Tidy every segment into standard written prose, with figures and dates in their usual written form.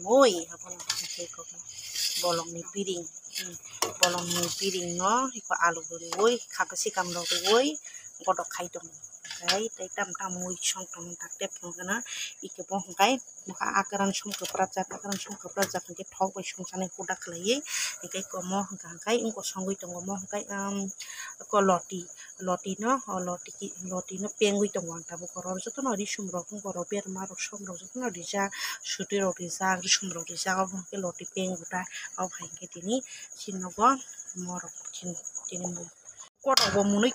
moi habon ke ko bolong ni piring bolong ni piring no iko alu ri woi khapa sikam ro woi godok khai dong kai tai tam tam moi song tong tak tep no kana ike bo kai muka akaran sum ke prajat ke thok bai sung sane huda khlai kai ko mo kai ingko songui tong mo kai ko loti no pengui tong wang ta bo koror joto no ri sum ro ko ro ber ma ro som ro joto no ri ja shuti ro ri ja sum ro ri ja ko ke loti penguta au hai ke tini sinogo mor tini mo kodok munui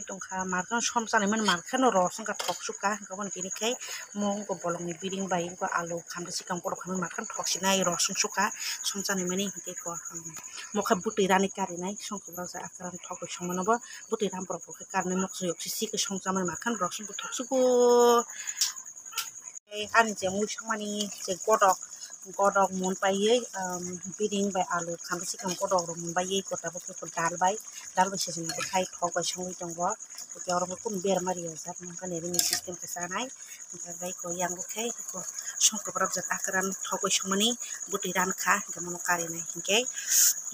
tongkha markan som chane man markan ro sangka thok suka gabon tini kai mo ko bolong ni biring bai ko alu khamda sikam kodok khan markan thok sinai ro sung suka som chane mani ke ko mo kha buti rani kari nai song ko ra akaran thok ko song manobo buti ram pro ke karne mo yok si ke song chame markan ro sung thok suko ani je mui samani je godok mon paye biring bai alu khamda sikam godok ro mon bai kota bo ko dal bai se jeng khai thok bai songui tongo ke oro mo kun ber mari jat mon kan eri system ke sanai bai ko yang bo khai ko songko brab jat akaran thok bai songmani buti ran kha gamon kari nai ke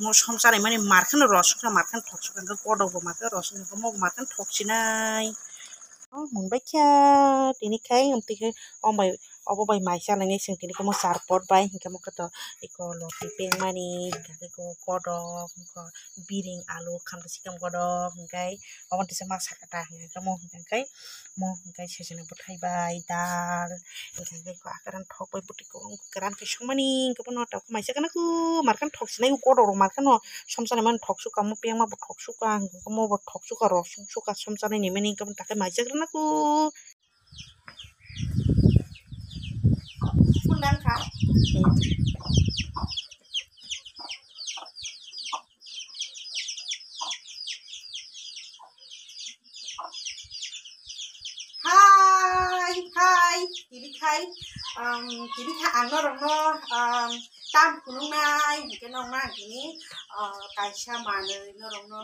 mo som sare mani markan rosukna markan thok sukan godok bo markan rosukna mo markan thok sinai mungbai kya tini kai umtike ombai obo bai maisa langai sing tini ko mo sarpot bai hingke mo kato iko loti peng mani hingke ko kodok ko biring alu khamda sikam kodok hingkai obon tisa mak sakata hingke mo hingkai sejena buthai bai dal hingke ko akaran thok bai buti ko karan ke songmani hingke no ta maisa kana ku markan thok sinai kodok rok markan no somsane man thok suka mo peng ma bo thok suka hingke mo bo thok suka ro sung suka somsane ni mani hingke takai maisa kana ku Pundan kah? Hai, jadi kai angno rongno tam kunung nai, mungkin nong nang ini kaisa mane no rongno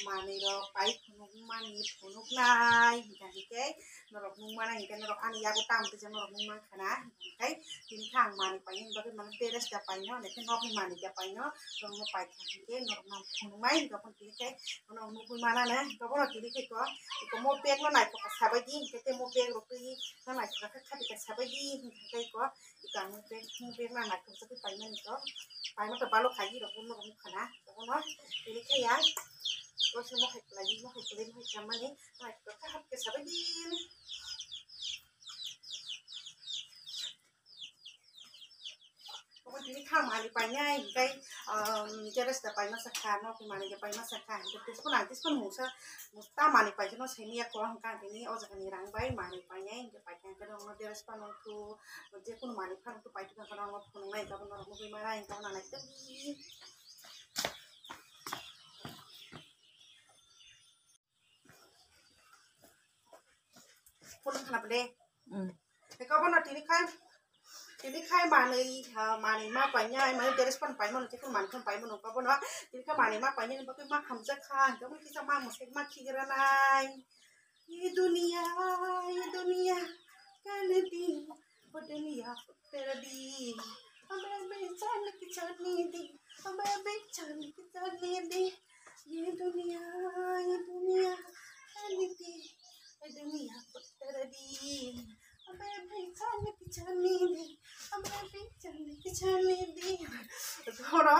mane ro pai kunung mani kunung nai, jadi kai norok nung mana ini kan norok ani aku tam tu jangan norok nung mana kana, kai jadi kang mane pai ini bagi mana teres dapai no, nanti norok mane dapai no, rongno pai kai norok nang kunung nai, kapun jadi kai norok nung mana na, kapun jadi kai ko mo pek no nai ko sabagi, kete mo pek roti no nai ko kati ka sabagi, kai ko ikang mo pek na nai ko sabagi pai no nito, pai no terbalo kaji rokun no kana, kapun no jadi kai ya, terus mo hek lagi mo hek sama nih, nai ko kati ka sabagi. Jadi kang mani panya kai jelas dapat masakan no mani dapat masakan terus pun musta mani panya no sini ya kurang kan ini oh jangan nirang bay mani panya dapat yang kadang no jelas pun untuk je pun mani kan untuk paya kan kadang no pun naik kadang no mungkin mana yang kadang naik tinggi pun kenapa deh kau pun nanti kan jadi kai mani ma panya mani deres pan pai mon tikun man kan pai mon ka bon jadi kai mani ma panya ba ma hamza khan kamu kita ma musik ma khira nai ये दुनिया काले दिन वो दुनिया तेरा दी हमें बेचैन की जाने दी हमें बेचैन की जाने दी ये दुनिया काले दिन वो दुनिया तेरा दी हमें बेचैन की जाने दी हमें बेचैन की जाने दी थोड़ा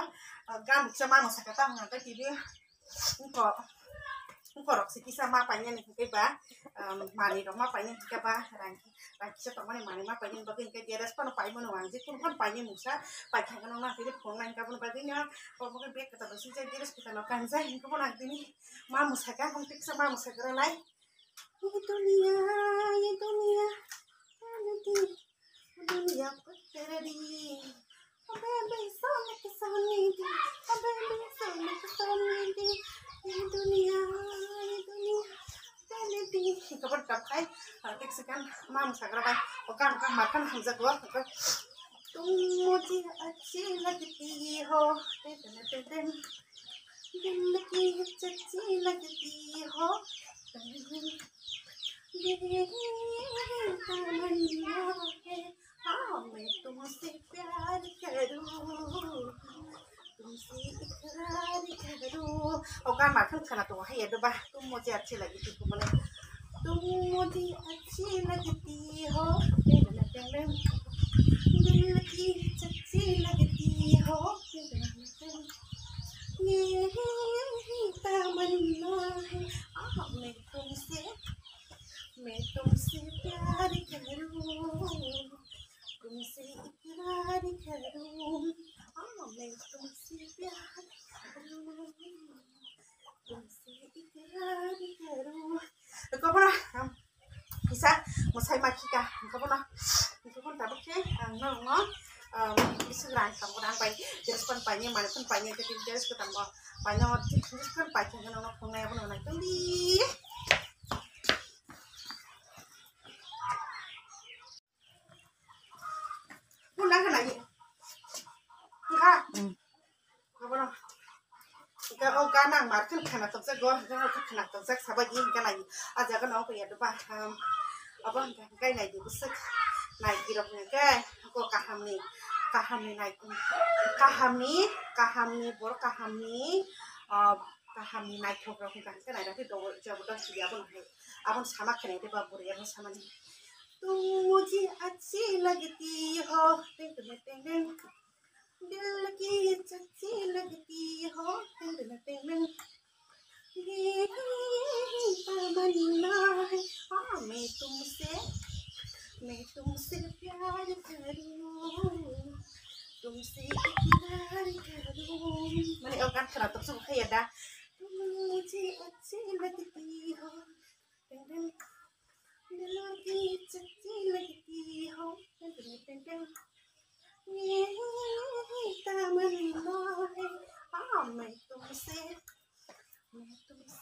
गान sama masyarakat ngangkat jadi korok si kisah mapanya nih kayak bah mani dong mapanya kayak bah rangki siapa mana mani mapanya bagian kayak dia respon apa yang menuangsi pun kan panya musa pakai kan orang pilih punglan kapan bagiannya kalau mungkin dia kata bersih jadi dia kita lakukan saya itu pun nanti nih mau musa kan konflik sama musa keren lain itu dunia nanti dunia terjadi Baby, sana kesana di, baby, sana kesana di, ini dunia, di. Kapan kapan, kita sekarang mam sekarang, okan makan hamzah dua, तुम मुझे अच्छी लगती हो दिल की अच्छी लगती हो तमन्ना है हाँ मैं तुमसे तुमसे इकरार करूं और गान मार खाना तो है ये बा तुम मुझे अच्छी लगी थी तुम मुझे अच्छी लगती हो दिल की सच्ची लगती हो ये तमन्ना है मैं तुमसे प्यार करूं तुमसे इकरार करूं मैं तुमसे प्यार करूं तुमसे इकरार करूं kau pernah bisa musai makika kau pernah tapi ke no bisa rang kamu rang pai jelas pun painya mana pun painya ketik jelas ketemu painya jelas pun painya kan orang pungai pun orang itu di pulang kan lagi kita kau pernah kau ganang markan karena terus gua karena terus sahabat ini kan lagi aja kan aku ya depan apa kayak naik busuk naik kirapnya kayak aku kahami naik kahami bor kahami naik program kan kan ada itu jauh dah sudah abang sama kena itu babu ya abang sama ni तुम मुझे अच्छी लगती हो टिंग टिंग टिंग दिल की अच्छी लगती हो टिंग टिंग टिंग ये तमन्ना है हाँ मैं तुमसे प्यार करूं तुमसे इकरार करूं मैंने और गान खराब तो सुन है दा तुम मुझे अच्छी लगती हो दिल की अच्छी लगती हो ये तमन्ना है हाँ मैं तुमसे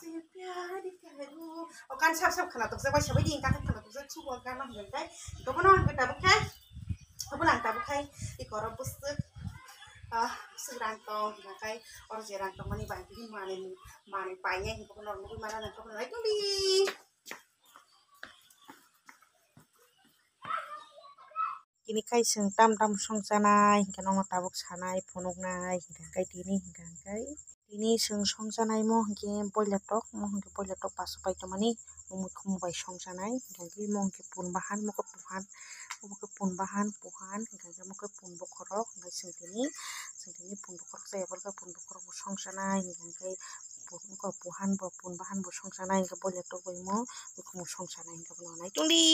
प्यार करूं और गान सब खना तो से सबยิงกันखना तो से सुबह गान नाเหมือนได้ก็บ่นอนก็ตาบ่ใครก็บ่หลังตาบ่ใครอีกอรบุสึกสึกรังตองนะใครอรเจรังตองมันนี่บางที่มาในไปเนี่ยก็บ่นอนบ่มาแล้วนะก็บ่ได้ก็ดีkini kai seng tam song janai hingga nong tabuk sanai phonok nai hingga kai tini seng song janai mo hingke boiler tok pasopai tomani mumuk bai song janai hingga mo hingke pun bahan mo ke pun bahan hingga mo ke pun bokorok hingga seng tini pun bokorok jaya borok pun bokorok bo song janai hingga kai pun bahan bo song janai hingga boiler tok bai mo mo song janai hingga bo nai tuli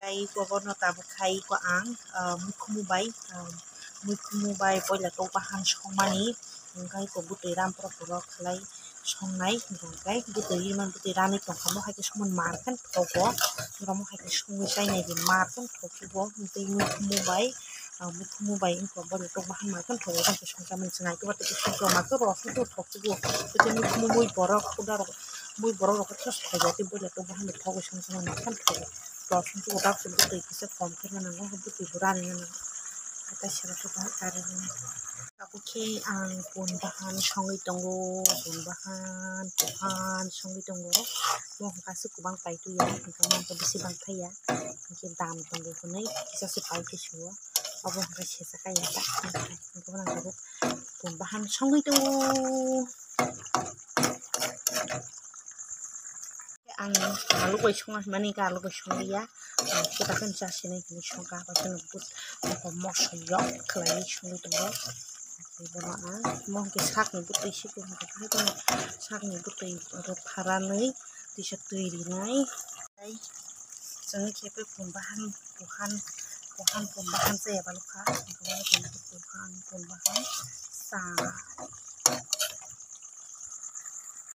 kai ko bono tabu kai ko ang mukhumu bai boiler tok bahan songmani hingga ko butui ram pura khlai songnai hingga butui rani tongkamo haike somon markan thogo romo haike songui jainai bi markan thokibo hingga mukhumu bai ko boiler tok bahan markan thogo kan songjaman jingai to bate songjo marko rokhu to thokibo bute mukhumu mui borok rok thos thajati boiler tok bahan thogo songjaman markan thogo Langsung tuh udah sebut itu komplit mana nggak sebut hiburan ini kita siapa coba cari ini aku ke pun bahan songi tunggu songi tunggu mau kasih kubang pai itu ya kamu mau bisi bang pai ya mungkin dam tunggu kunai bisa sepai ke semua apa nggak sih sekaya tak kamu nanti pun bahan songi tunggu ang alu ko songa mani ka alu ko songia kita kan jasine ni songa ba kan but ko mo soyo klai songi to bono na mo ke sak ni but isi ko ko sak ni but ro pharanai tisa turi nai ai jeng kepe pun bahan saya balukha pun bahan sa